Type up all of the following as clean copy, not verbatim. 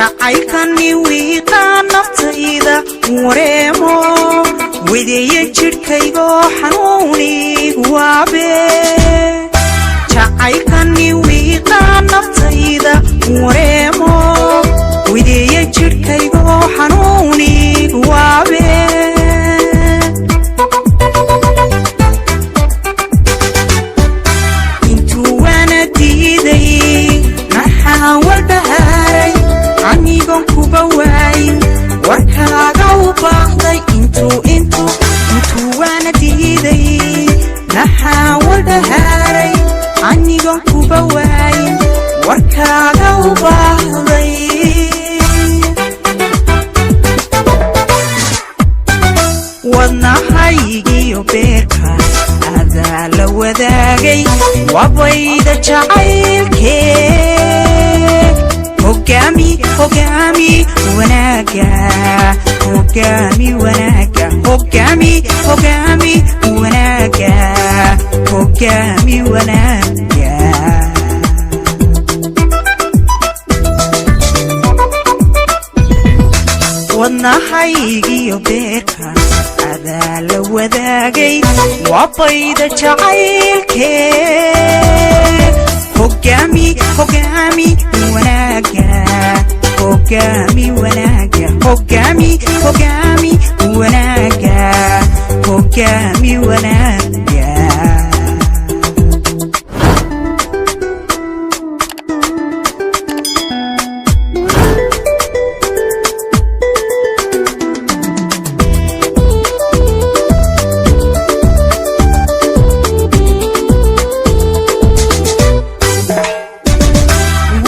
jacaylkani wiiqaa naftayda wareemo wideeya jidhkaygo xanuunigu waabe jacaylkani wiiqaa naftayda wareemo wideeya jidhkaygo xanuunigu waabe intuu waana diiday maxaa walbahaaray anigon kuba waayin warkaaga u baahday intuu waana diiday maxaa walbahaaray anigon kuba waayin warkaaga u baahday wadnahaygiyo beerka adaa la wadaagay wabayda jacaylkee hogaami wanaaga hogaami wanaaga hogaami wanaaga hogaami wanaaga wadnahaygiyo beerka adaa la wadaagay wabayda jacaylkee hogaami wanaaga hogaami wanaaga hogaami wanaaga hogaami wanaaga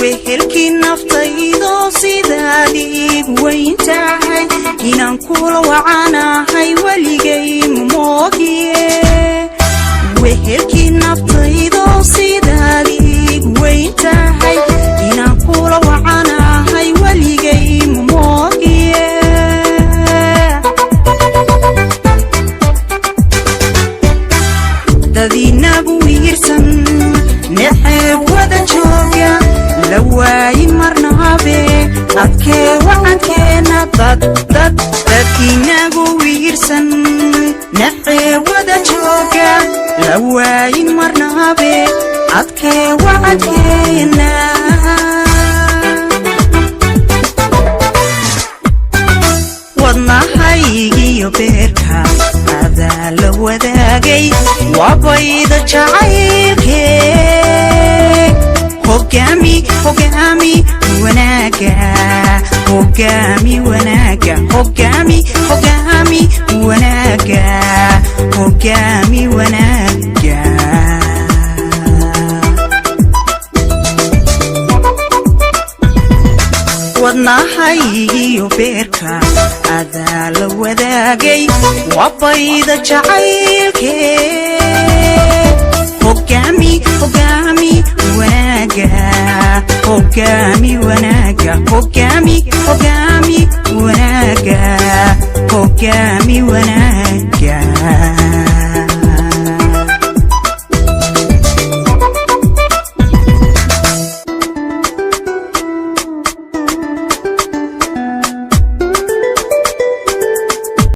wehelkii naftaydo sidaadiig weyntahay inaan kula wacanahay weligay mamoogiye wehelkii naftaydo sidaadiig weyntahay inaan kula wacanahay weligay mamoogiye dadinagu wiirsan nexeeb wada jooga lawaayin marnaabe adkee wacankeena dadinagu wiirsan nexeeb wada jooga lawaayin marnaabe adkee wacankeena wadnahaygiyo beerka adaa la wadaagay wabayda jacaylkee hogaami wanaaga hogaami wanaaga hogaami wanaaga hogaami wanaaga wadnahaygiyo beerka adaa la wadaagay wabayda jacaylkee hogaami wanaaga hogaami wanaaga hogaami wanaaga hogaami wanaaga